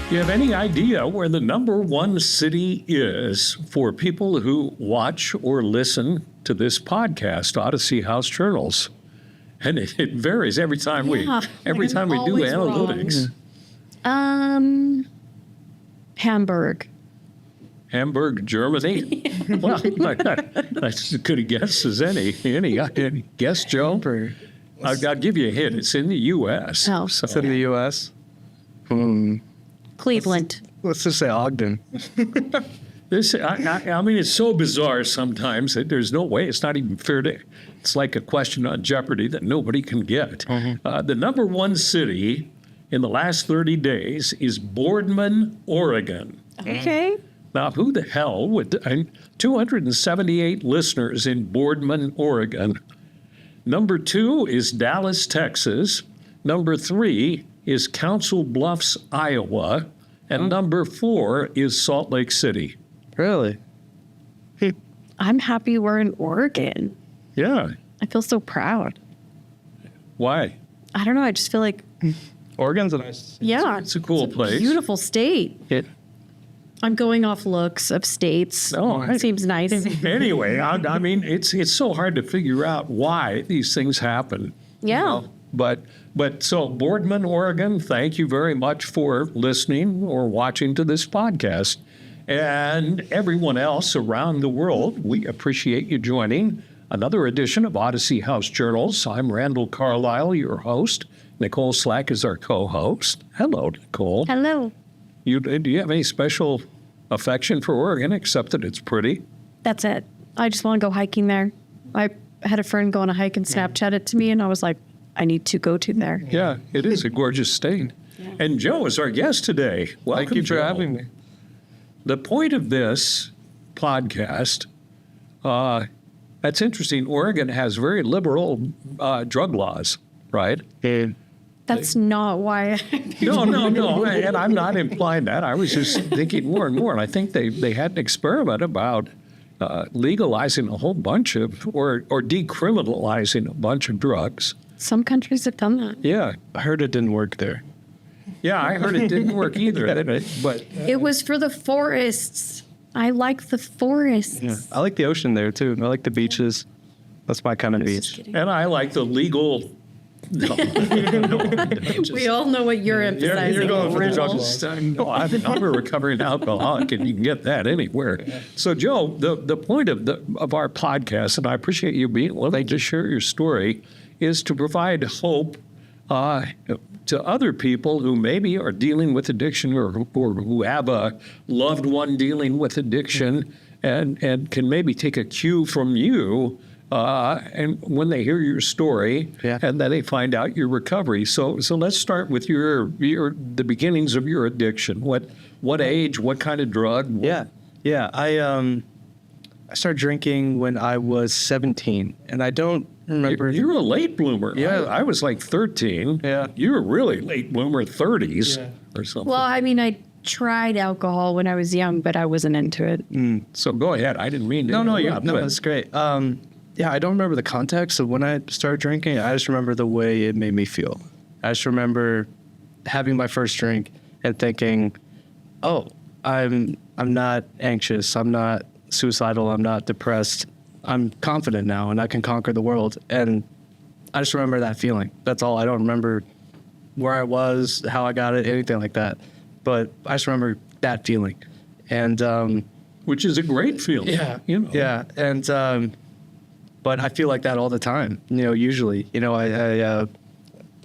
You have any idea where the number one city is for people who watch or listen to this podcast, Odyssey House Journals? And it varies every time we do analytics. Hamburg. Hamburg, Germany. Well, that's as good a guess as any. Any guess, Joe? I'll give you a hint. It's in the U.S. Oh. So. It's in the U.S. Cleveland. Let's just say Ogden. I mean, it's so bizarre sometimes that there's no way. It's not even fair to. It's like a question on Jeopardy that nobody can get. The number one city in the last 30 days is Boardman, Oregon. Okay. Now, who the hell would 278 listeners in Boardman, Oregon. Number 2 is Dallas, Texas. Number 3 is Council Bluffs, Iowa. And number 4 is Salt Lake City. Really? I'm happy we're in Oregon. Yeah. I feel so proud. Why? I don't know. I just feel like, Oregon's a nice. yeah. It's a cool place. Beautiful state. I'm going off looks of states. No, Seems nice. Anyway, I mean, it's so hard to figure out why these things happen. Yeah. You know? But so Boardman, Oregon, thank you very much for listening or watching to this podcast. And everyone else around the world, we appreciate you joining another edition of Odyssey House Journals. I'm Randall Carlisle, your host. Nicole Slack is our co-host. Hello, Nicole. Hello. Do you have any special affection for Oregon except that it's pretty? That's it. I just want to go hiking there. I had a friend go on a hike and Snapchat it to me, and I was like, I need to go to there. Yeah, it is a gorgeous state. Yeah. And Joe is our guest today. Welcome, Thank you for Joe. having me. The point of this podcast, that's interesting. Oregon has very liberal drug laws, right? That's not why. No. And I'm not implying that. I was just thinking more and more. And I think they had an experiment about legalizing a whole bunch of, or decriminalizing a bunch of drugs. Some countries have done that. Yeah. I heard it didn't work there. Yeah, I heard it didn't work either. But it was for the forests. I like the forests. Yeah. I like the ocean there, too. I like the beaches. That's my kind of beach. And I like the legal... No, we all know what you're emphasizing. You're going for the drugs. No, I'm a recovering alcoholic, and you can get that anywhere. So, Joe, the point of our podcast, and I appreciate you being willing to share your story, is to provide hope to other people who maybe are dealing with addiction or who have a loved one dealing with addiction and can maybe take a cue from you. And when they hear your story, and then they find out your recovery. So let's start with the beginnings of your addiction. What age? What kind of drug? Yeah. I started drinking when I was 17, and I don't remember. You're a late bloomer. Yeah, I was like 13. Yeah, you're a really late bloomer, 30s or something. Well, I mean, I tried alcohol when I was young, but I wasn't into it. So go ahead. I didn't mean to. No, that's great. Yeah, I don't remember the context of when I started drinking. I just remember the way it made me feel. I just remember having my first drink and thinking, "Oh, I'm not anxious. I'm not suicidal. I'm not depressed. I'm confident now, and I can conquer the world." And I just remember that feeling. That's all. I don't remember where I was, how I got it, anything like that. But I just remember that feeling, and which is a great feeling. Yeah, you know. Yeah, and. But I feel like that all the time, usually. I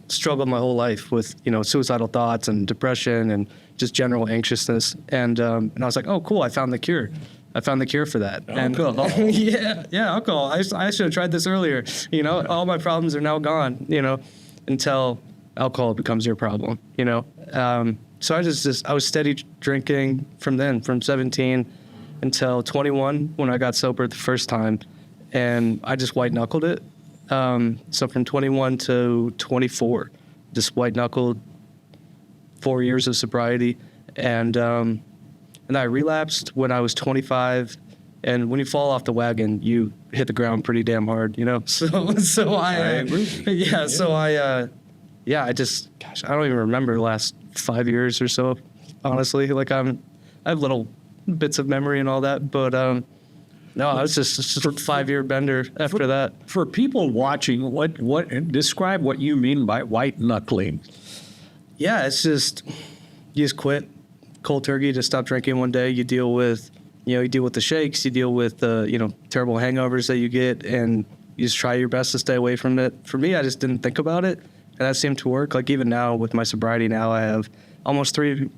struggled my whole life with, suicidal thoughts and depression and just general anxiousness. And I was like, oh, cool, I found the cure. I found the cure for that. Alcohol. And alcohol. I should have tried this earlier. All my problems are now gone, until alcohol becomes your problem, So I was steady drinking from 17 until 21 when I got sober the first time. And I just white-knuckled it. So from 21 to 24, just white-knuckled 4 years of sobriety. And I relapsed when I was 25 And when you fall off the wagon, you hit the ground pretty damn hard, you know? So I agree. Yeah, so I just, gosh, I don't even remember the last 5 years or so, honestly. Like I have little bits of memory and all that, but no, I was just a 5-year bender after that. For people watching, describe what you mean by white knuckling. Yeah, it's just, you just quit cold turkey, just stop drinking one day. You deal with the shakes, you deal with the, terrible hangovers that you get, and you just try your best to stay away from it. For me, I just didn't think about it, and that seemed to work. Like even now with my sobriety now, I have almost 3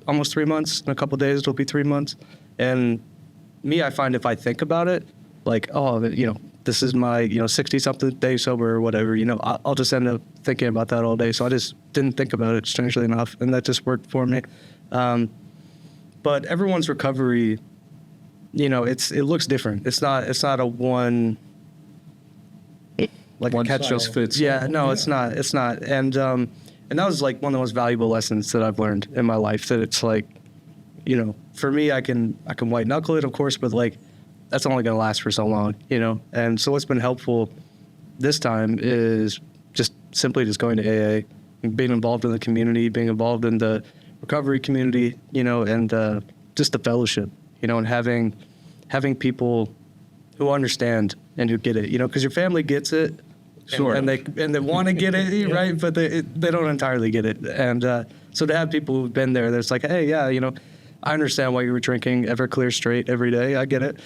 months. In a couple of days, it'll be 3 months. And me, I find if I think about it, like, oh, this is my, 60-something day sober or whatever, I'll just end up thinking about that all day. So I just didn't think about it, strangely enough, and that just worked for me. But everyone's recovery, it looks different. It's not a one, like One a catch-all. size fits Yeah, all. no, Yeah. it's not. And that was like one of the most valuable lessons that I've learned in my life, that it's like, for me, I can white knuckle it, of course, but like, that's only going to last for so long, And so what's been helpful this time is just simply just going to AA, and being involved in the community, being involved in the recovery community, and just the fellowship, and having people who understand and who get it, because your family gets it, Sure. and they want to get it, right? But they don't entirely get it, and so to have people who've been there, that's like, hey, yeah, I understand why you were drinking Everclear straight every day. I get it,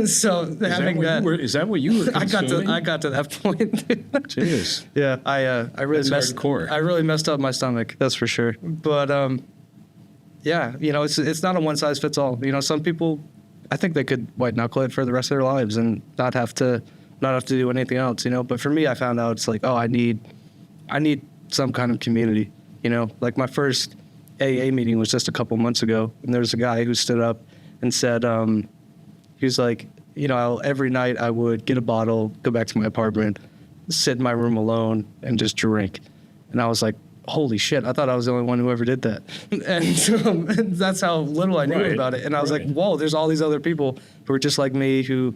So having that, Is that what you were consuming? I got to that point. Jeez. Yeah, I really That's hardcore. I really messed up my stomach. That's for sure. But yeah, it's not a one size fits all. Some people, I think they could white knuckle it for the rest of their lives and not have to do anything else. But for me, I found out it's like, oh, I need some kind of community. Like my first AA meeting was just a couple months ago, and there was a guy who stood up and said, he was like, every night I would get a bottle, go back to my apartment, sit in my room alone, and just drink. And I was like, holy shit, I thought I was the only one who ever did that. And so that's how little I knew Right, about it. And I was right. like, whoa, there's all these other people who are just like me who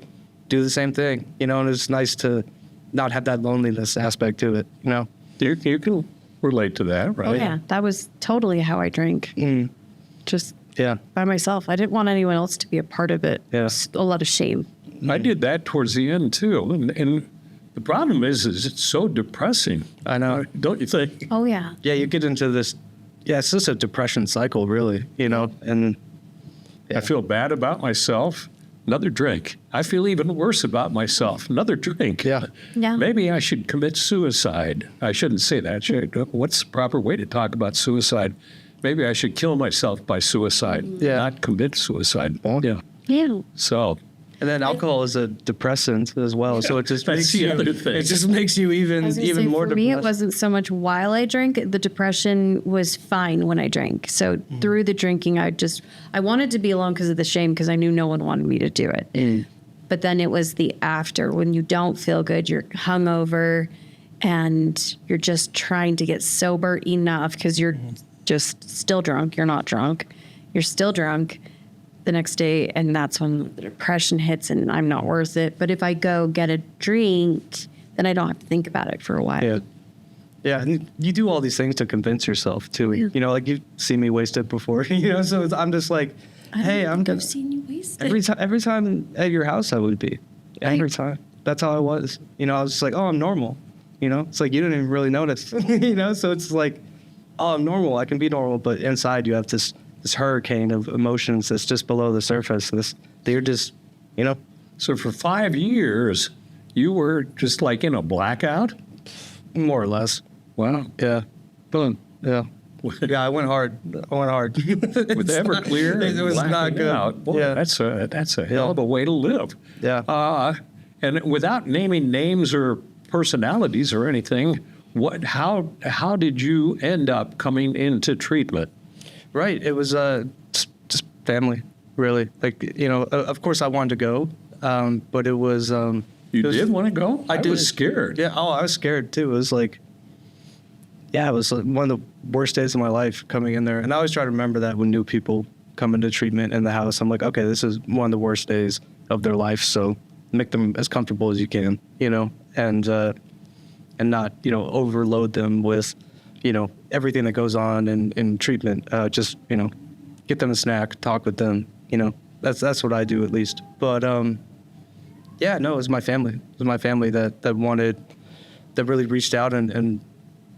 do the same thing, and it's nice to not have that loneliness aspect to it, You can relate to that, right? Oh, yeah. That was totally how I drink. Just Yeah. by myself. I didn't want anyone else to be a part of it. Yeah. It's a lot of shame. I did that towards the end too, and the problem is it's so depressing. I know. Don't you think? Oh, yeah. Yeah, you get into this, it's just a depression cycle, really, and I feel bad about myself. Another drink. I feel even worse about myself. Another drink. Yeah. Yeah. Maybe I should commit suicide. I shouldn't say that. What's the proper way to talk about suicide? Maybe I should kill myself by suicide, Yeah. not commit suicide. Yeah. Yeah. So, and then alcohol is a depressant as well, so it just that's makes the you, other thing. it just makes you even I was gonna say, more for me, it depressed. wasn't so much while I drank. The depression was fine when I drank. So through the drinking, I wanted to be alone because of the shame, because I knew no one wanted me to do it. But then it was the after, when you don't feel good, you're hungover, and you're just trying to get sober enough because you're just still drunk. You're not drunk. You're still drunk the next day, and that's when the depression hits, and I'm not worth it. But if I go get a drink, then I don't have to think about it for a while. Yeah. Yeah, and you do all these things to convince yourself too. Yeah. Like you've seen me wasted before, so I'm just like, hey, I've seen you wasted. every time at your house I would be. Every time. That's how I was. I was just like, oh, I'm normal. It's like you didn't even really notice. So it's like, oh, I'm normal. I can be normal, but inside you have this hurricane of emotions that's just below the surface. They're just, so for 5 years, you were just like in a blackout? more or less. Wow. Yeah. Boom. Yeah. Yeah, I went hard. With Everclear, It was not blacking good. out. Boy, Yeah. that's a hell of a way to live. Yeah. And without naming names or personalities or anything, how did you end up coming into treatment? Right. It was just family, really. Like, of course I wanted to go, but it was... You it was- did want to go? I did. was scared. Yeah. Oh, I was scared too. It was like, it was like one of the worst days of my life coming in there. And I always try to remember that when new people come into treatment in the house. I'm like, okay, this is one of the worst days of their life. So make them as comfortable as you can, and not, overload them with, everything that goes on in treatment. Just, get them a snack, talk with them, that's what I do at least. But, yeah, no, it was my family. It was my family that really reached out and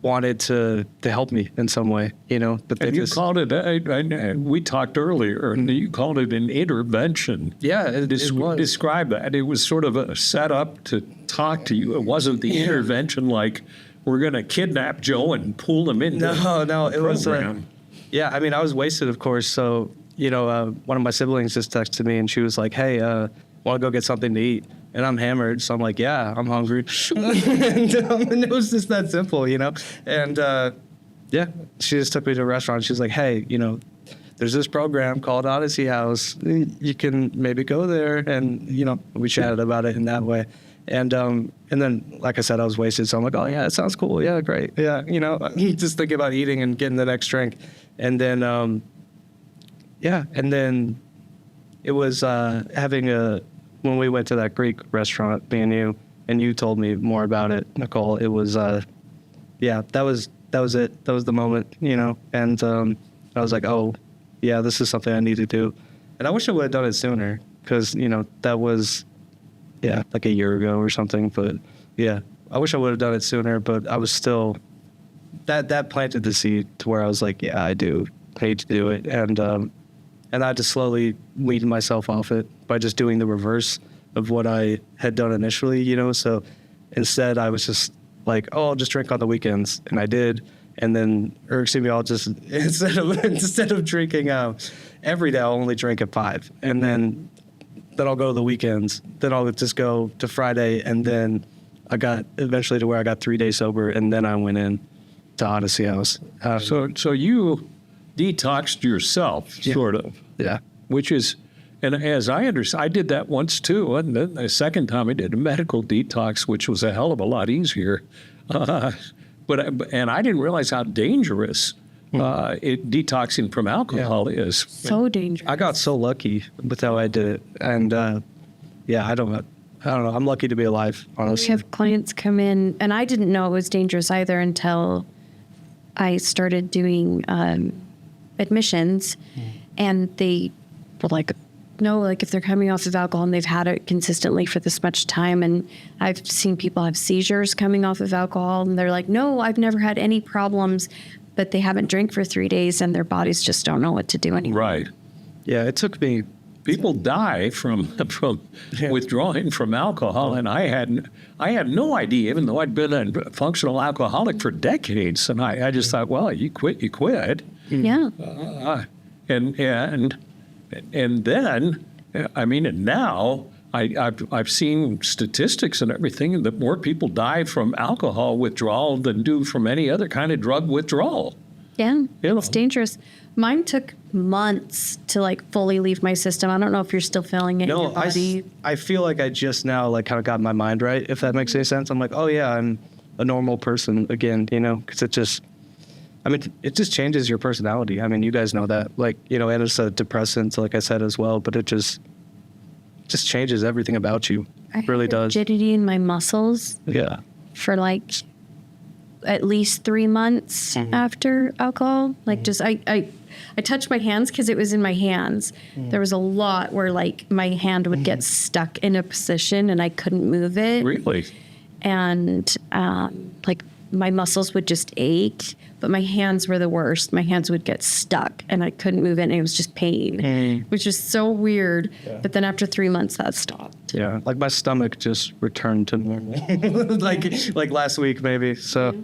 wanted to help me in some way, But they And you called it, we talked earlier, and you called it an intervention. Yeah, it was. Describe that. It was sort of a setup to talk to you. It wasn't the intervention like we're going to kidnap Joe and pull him into No, it was. program. Yeah, I mean, I was wasted, of course. So, one of my siblings just texted me, and she was like, "Hey, want to go get something to eat?" And I'm hammered, so I'm like, "Yeah, I'm hungry." and it was just that simple, And yeah, she just took me to a restaurant. She's like, "Hey, there's this program called Odyssey House. You can maybe go there." And we chatted about it in that way. And then, like I said, I was wasted, so I'm like, "Oh yeah, that sounds cool. Yeah, great. Yeah, just thinking about eating and getting the next drink." And then, and then it was when we went to that Greek restaurant, me and you told me more about it, Nicole. It was, that was it. That was the moment, And I was like, "Oh, yeah, this is something I need to do." And I wish I would have done it sooner, because that was, like a year ago or something. But yeah, I wish I would have done it sooner. But I was still that planted the seed to where I was like, "Yeah, I do need to do it." And I had to slowly wean myself off it by just doing the reverse of what I had done initially, So instead, I was just like, "Oh, I'll just drink on the weekends," and I did. And then, I'll just instead of drinking every day, I'll only drink at 5, and then I'll go to the weekends. Then I'll just go to Friday, and then I got eventually to where I got 3 days sober, and then I went in to Odyssey House. So you detoxed yourself, sort of. Yeah. Which is, and as I understand, I did that once too. And then the second time I did a medical detox, which was a hell of a lot easier. And I didn't realize how dangerous detoxing from alcohol is. So dangerous. I got so lucky with how I did it. And I don't know. I'm lucky to be alive, honestly. We have clients come in, and I didn't know it was dangerous either until I started doing admissions, and they were like, "No, like if they're coming off of alcohol and they've had it consistently for this much time." And I've seen people have seizures coming off of alcohol, and they're like, "No, I've never had any problems," but they haven't drank for 3 days and their bodies just don't know what to do anymore. Right. Yeah, it took me. People die from withdrawing from alcohol, and I had no idea, even though I'd been a functional alcoholic for decades, and I just thought, well, you quit. Yeah. And then, I mean, and now I've seen statistics and everything that more people die from alcohol withdrawal than do from any other kind of drug withdrawal. Yeah. It's dangerous. Mine took months to like fully leave my system. I don't know if you're still feeling it in your body. I feel like I just now like kind of got my mind right, if that makes any sense. I'm like, "Oh yeah, I'm a normal person again," because it just changes your personality. I mean, you guys know that, like, and it's a depressant, like I said as well, but it just changes everything about you. It really does. Rigidity in my muscles. Yeah. For like at least 3 months after alcohol. Like just I touched my hands because it was in my hands. There was a lot where like my hand would get stuck in a position and I couldn't move it. Really? And like my muscles would just ache, but my hands were the worst. My hands would get stuck and I couldn't move it, and it was just pain, which is so weird. Yeah. But then after 3 months, that stopped. Yeah, like my stomach just returned to normal, like last week maybe. So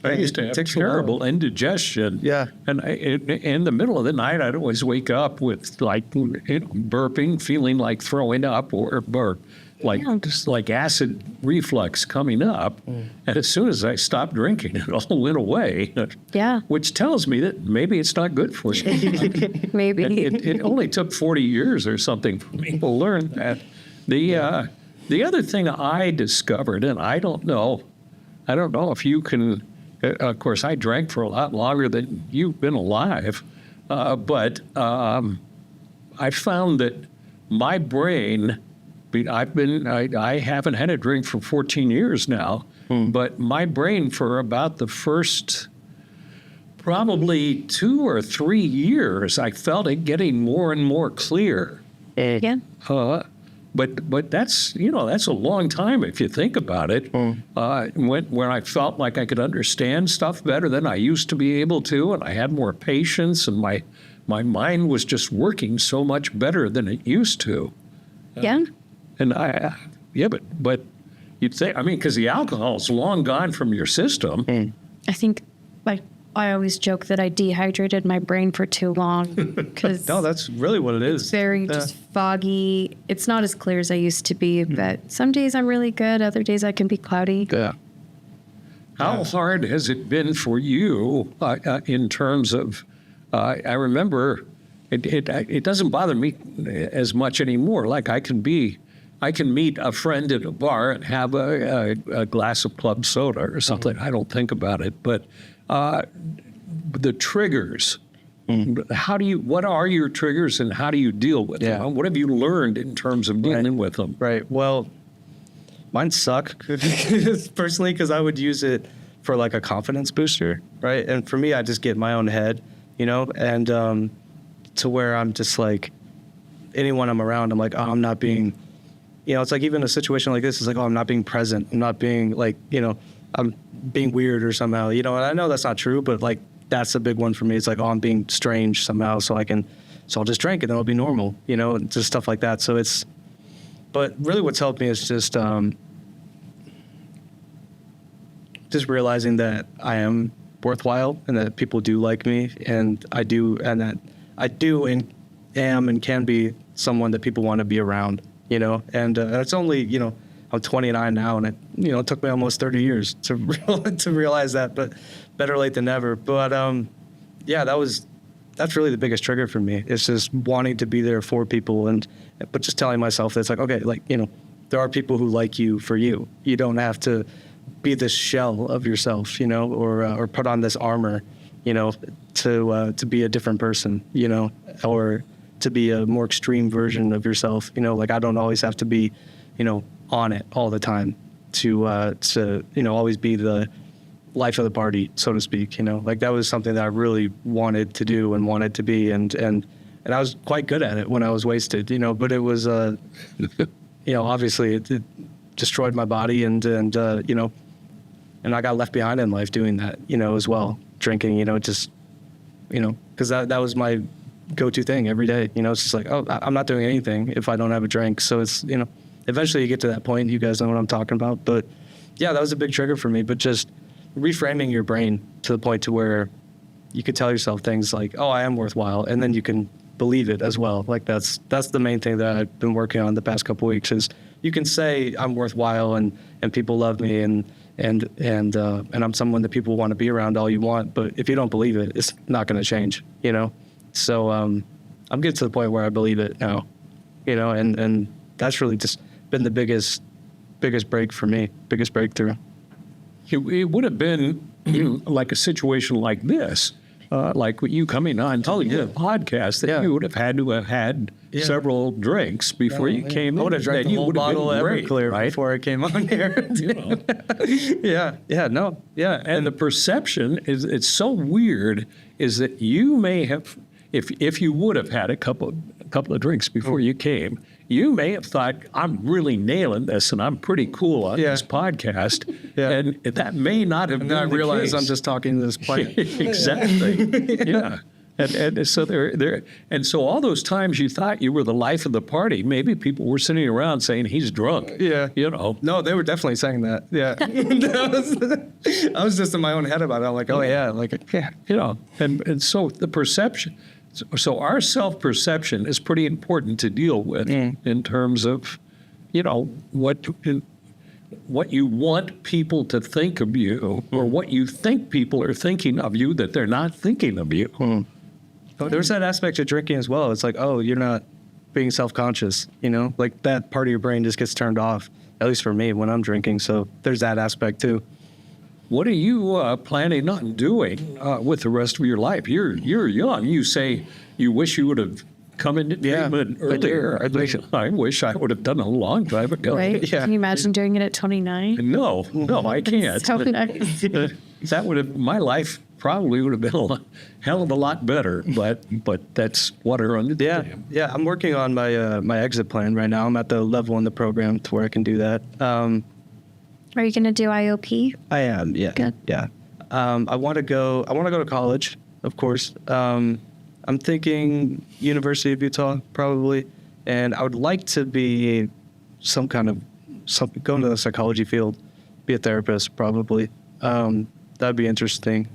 I used to have terrible indigestion. Yeah. And in the middle of the night, I'd always wake up with like burping, feeling like throwing up, or like just like acid reflux coming up. And as soon as I stopped drinking, it all went away. Yeah. Which tells me that maybe it's not good for you. Maybe. It only took 40 years or something for me to learn that. The other thing I discovered, and I don't know if you can. Of course, I drank for a lot longer than you've been alive, but I found that my brain I haven't had a drink for 14 years now, but my brain for about the first probably 2 or 3 years, I felt it getting more and more clear. Yeah. But that's that's a long time if you think about it. When I felt like I could understand stuff better than I used to be able to, and I had more patience, and my mind was just working so much better than it used to. Yeah. And but you'd say, I mean, because the alcohol's long gone from your system. I think I always joke that I dehydrated my brain for too long because No, that's really what it is. very just foggy. It's not as clear as I used to be, but some days I'm really good. Other days I can be cloudy. Yeah. How hard has it been for you in terms of? I remember it doesn't bother me as much anymore. Like I can meet a friend at a bar and have a glass of club soda or something. I don't think about it, but the triggers. What are your triggers and how do you deal with them? What have you learned in terms of dealing with them? Right. Well, mine suck personally because I would use it for like a confidence booster, right? And for me, I just get in my own head, and to where I'm just like, anyone I'm around, I'm like, oh, I'm not being, it's like even a situation like this is like, oh, I'm not being present. I'm not being like, I'm being weird or somehow, and I know that's not true, but like, that's a big one for me. It's like, oh, I'm being strange somehow, so I'll just drink and then it'll be normal, just stuff like that. So but really what's helped me is just realizing that I am worthwhile and that people do like me and I do and am and can be someone that people want to be around, and it's only, I'm 29 now, and it took me almost 30 years to realize that, but better late than never. But that's really the biggest trigger for me. It's just wanting to be there for people, but just telling myself that it's like, okay, like, there are people who like you for you. You don't have to be this shell of yourself, or put on this armor, to be a different person, or to be a more extreme version of yourself. Like I don't always have to be, on it all the time to always be the life of the party, so to speak. Like that was something that I really wanted to do and wanted to be, and I was quite good at it when I was wasted. But it was obviously it destroyed my body, and I got left behind in life doing that, as well, drinking, because that was my go-to thing every day. It's just like, oh, I'm not doing anything if I don't have a drink. So it's, eventually you get to that point. You guys know what I'm talking about. But yeah, that was a big trigger for me. But just reframing your brain to the point to where you could tell yourself things like, oh, I am worthwhile. And then you can believe it as well. Like that's the main thing that I've been working on the past couple of weeks is you can say I'm worthwhile and people love me and I'm someone that people want to be around all you want. But if you don't believe it, it's not going to change, So I'm getting to the point where I believe it now, and that's really just been the biggest break for me, biggest breakthrough. It would have been like a situation like this, like with you coming on to the podcast, that you would have had to have had several drinks before you came in. I would have drank the whole bottle of EVERCLEAR before I came on here. And the perception is, it's so weird, is that you may have, if you would have had a couple of drinks before you came, you may have thought, I'm really nailing this and I'm pretty cool on this podcast. And that may not have been the case. And I realize I'm just talking to this plant. Exactly. Yeah. And so and so all those times you thought you were the life of the party, maybe people were sitting around saying he's drunk. Yeah. No, they were definitely saying that. Yeah. I was just in my own head about it. I'm like, oh yeah, and so the perception. So our self-perception is pretty important to deal with in terms of, what you want people to think of you or what you think people are thinking of you that they're not thinking of you. There's that aspect of drinking as well. It's like, oh, you're not being self-conscious, like that part of your brain just gets turned off, at least for me when I'm drinking. So there's that aspect too. What are you planning on doing with the rest of your life? You're young. You say you wish you would have come into Yeah, treatment I do. earlier. I wish I would have done it a long time ago. Right? Yeah. Can you imagine doing it at 29? No, I can't. So nice. That would have, my life probably would have been a hell of a lot better, but that's water under the dam. Yeah, I'm working on my my exit plan right now. I'm at the level in the program to where I can do that. Are you going to do IOP? I am, yeah. Good. Yeah. I want to go to college, of course. I'm thinking University of Utah, probably. And I would like to be go into the psychology field, be a therapist, probably. That'd be interesting.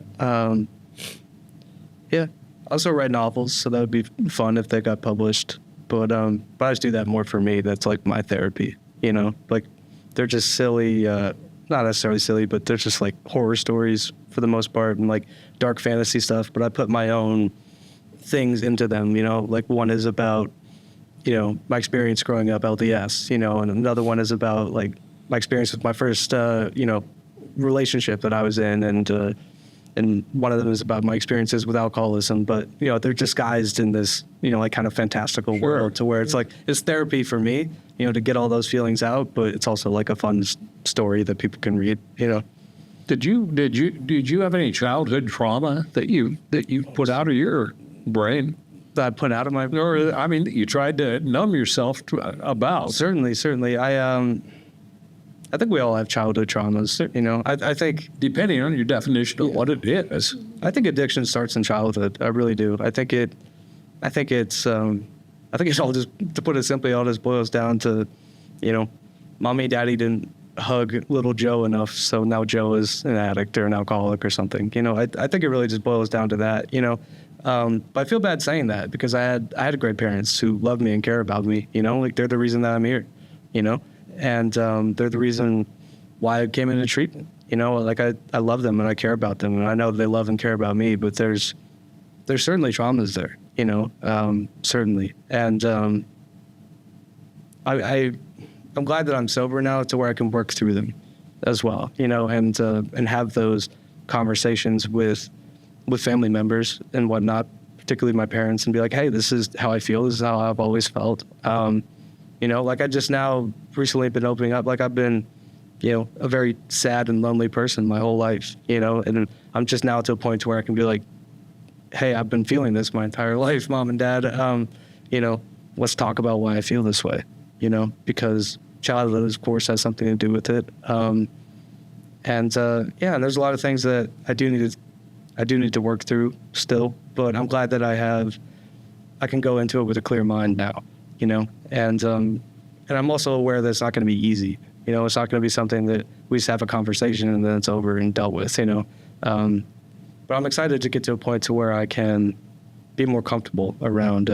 Yeah. Also write novels, so that would be fun if they got published. But I just do that more for me. That's like my therapy, you know? Like, they're just silly, not necessarily silly, but they're just like horror stories for the most part and like dark fantasy stuff. But I put my own things into them, you know? Like, one is about, you know, my experience growing up LDS, you know, and another one is about like my experience with my first, you know, relationship that I was in, and one of them is about my experiences with alcoholism. But you know, they're disguised in this, you know, like kind of fantastical world to where it's like it's therapy for me, you know, to get all those feelings out. But it's also like a fun story that people can read, you know. Did you have any childhood trauma that you put out of your brain? That I put out of my Or I mean, that you tried to numb yourself about? certainly. I think we all have childhood traumas, you know. I think Depending on your definition of what it is. I think addiction starts in childhood. I really do. I think it's all just, to put it simply, all just boils down to, you know, mommy and daddy didn't hug little Joe enough, so now Joe is an addict or an alcoholic or something. You know, I think it really just boils down to that, you know. But I feel bad saying that because I had great parents who loved me and care about me, you know, like they're the reason that I'm here, you know, and they're the reason why I came into treatment, you know, like I love them and I care about them and I know they love and care about me, but there's certainly traumas there, you know, certainly. And I'm glad that I'm sober now to where I can work through them as well, you know, and have those conversations with family members and whatnot, particularly my parents, and be like, hey, this is how I feel. This is how I've always felt. You know, like I just now recently been opening up. Like I've been, you know, a very sad and lonely person my whole life, you know, and I'm just now to a point where I can be like, hey, I've been feeling this my entire life, mom and dad. You know, let's talk about why I feel this way, you know, because childhood, of course, has something to do with it. And and there's a lot of things that I do need to work through still, but I'm glad that I can go into it with a clear mind now, you know, and I'm also aware that it's not going to be easy. You know, it's not going to be something that we just have a conversation and then it's over and dealt with, you know. But I'm excited to get to a point to where I can be more comfortable around,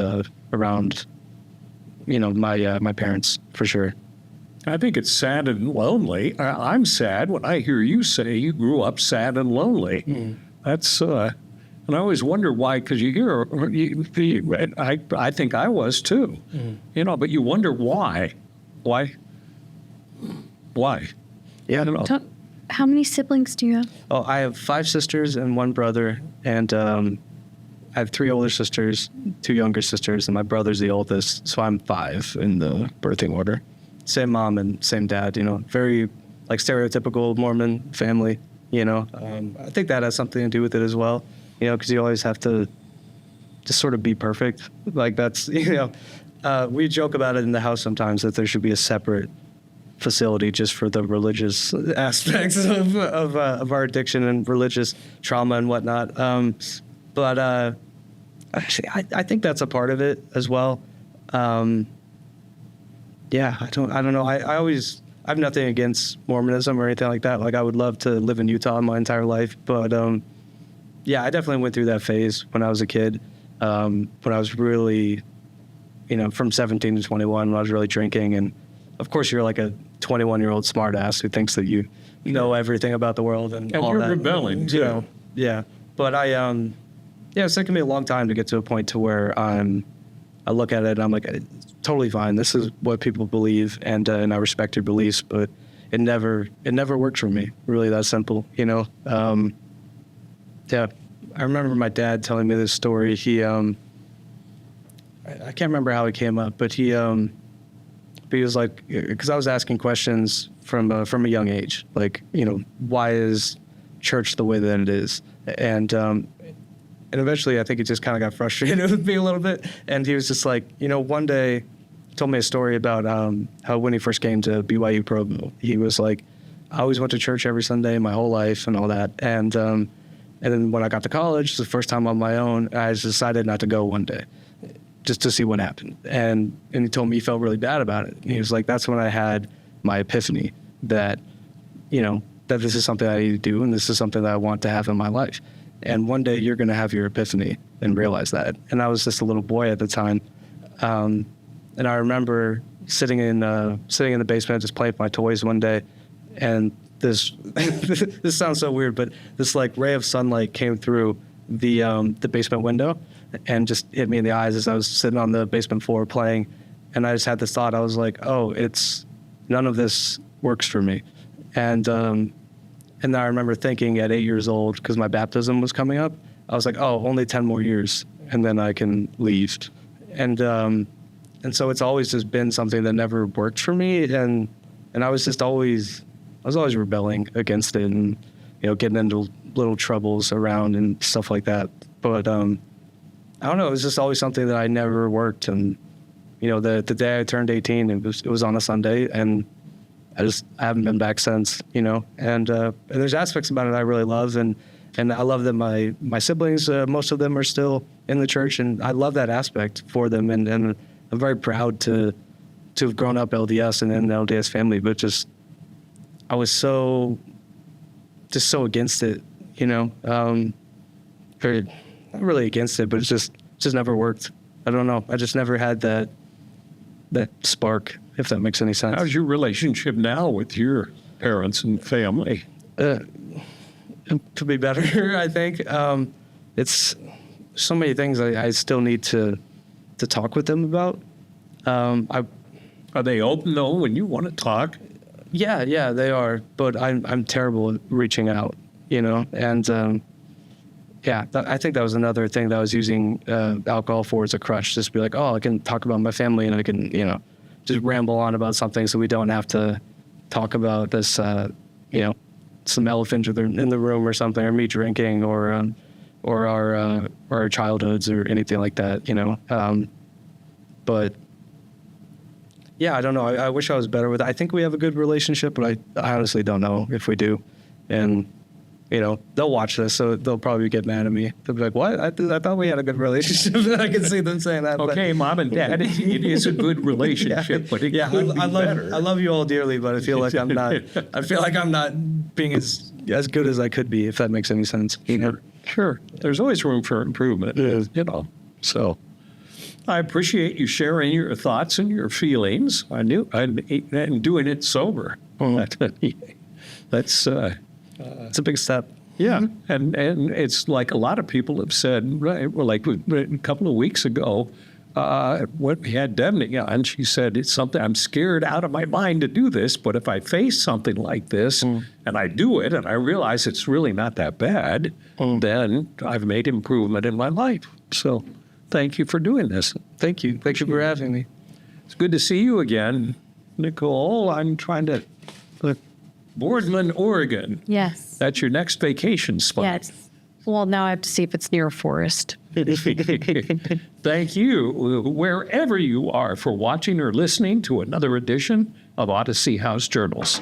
you know, my parents, for sure. I think it's sad and lonely. I'm sad when I hear you say you grew up sad and lonely. That's, and I always wonder why, because you hear, I think I was too, you know, but you wonder why. Why? Yeah. You know. How many siblings do you have? Oh, I have 5 sisters and 1 brother, and I have 3 older sisters, 2 younger sisters, and my brother's the oldest, so I'm 5 in the birthing order. Same mom and same dad, you know, very like stereotypical Mormon family, you know. I think that has something to do with it as well, you know, because you always have to just sort of be perfect. Like that's, you know, we joke about it in the house sometimes that there should be a separate facility just for the religious aspects of our addiction and religious trauma and whatnot. But actually, I think that's a part of it as well. Yeah, I don't know. I have nothing against Mormonism or anything like that. Like I would love to live in Utah my entire life, but yeah, I definitely went through that phase when I was a kid. When I was really, you know, from 17 to 21, when I was really drinking, and of course you're like a 21-year-old smartass who thinks that you know everything about the world and all you're that. rebelling too. You know, yeah. But yeah, it's taken me a long time to get to a point to where I look at it and I'm like, it's totally fine. This is what people believe, and I respect your beliefs, but it never worked for me. Really that simple, you know? Yeah. I remember my dad telling me this story. I can't remember how he came up, but he was like, because I was asking questions from a young age, like, why is church the way that it is? And eventually I think he just kind of got frustrated with me a little bit. And he was just like, one day told me a story about how when he first came to BYU Provo, he was like, I always went to church every Sunday my whole life and all that. And then when I got to college, the first time on my own, I just decided not to go one day just to see what happened. And he told me he felt really bad about it. And he was like, that's when I had my epiphany that, that this is something I need to do and this is something that I want to have in my life. And one day you're going to have your epiphany and realize that. And I was just a little boy at the time. And I remember sitting in the basement just playing with my toys one day, and this this sounds so weird, but this like ray of sunlight came through the basement window and just hit me in the eyes as I was sitting on the basement floor playing. And I just had this thought. I was like, oh, none of this works for me. And I remember thinking at 8 years old, because my baptism was coming up, I was like, oh, only 10 more years and then I can leave. And so it's always just been something that never worked for me. And I was always rebelling against it and, getting into little troubles around and stuff like that. But I don't know, it was just always something that I never worked. And, the day I turned 18, it was on a Sunday, and I haven't been back since, and there's aspects about it I really love. And I love that my siblings, most of them are still in the church, and I love that aspect for them. And I'm very proud to have grown up LDS and in the LDS family, but I was so against it, very, not really against it, but it just never worked. I don't know. I just never had that spark, if that makes any sense. How's your relationship now with your parents and family? It could be better, I think. It's so many things I still need to talk with them about. Are they open though when you want to talk? Yeah, they are. But I'm terrible at reaching out, and I think that was another thing that I was using alcohol for as a crutch, just to be like, oh, I can talk about my family and I can, just ramble on about something so we don't have to talk about this, some elephant in the room or something, or me drinking or our childhoods or anything like that, But yeah, I don't know. I wish I was better with it. I think we have a good relationship, but I honestly don't know if we do. And they'll watch this, so they'll probably get mad at me. They'll be like, what? I thought we had a good relationship. I can see them saying that. Okay, Mom and Dad, it is a good relationship, but it could be better. I love you all dearly, but I feel like I'm not. I feel like I'm not being as good as I could be, if that makes any sense. Sure. There's always room for improvement, So I appreciate you sharing your thoughts and your feelings. And doing it sober. That's it's a big step. Yeah, and it's like a lot of people have said, right? Well, like a couple of weeks ago, when we had Debney on, she said, it's something I'm scared out of my mind to do this, but if I face something like this and I do it and I realize it's really not that bad, then I've made improvement in my life. So thank you for doing this. Thank you. Thank you for having me. It's good to see you again, Nicole. I'm trying to Boardman, Oregon. Yes. That's your next vacation spot. Yes. Well, now I have to see if it's near a forest. Thank you, wherever you are, for watching or listening to another edition of Odyssey House Journals.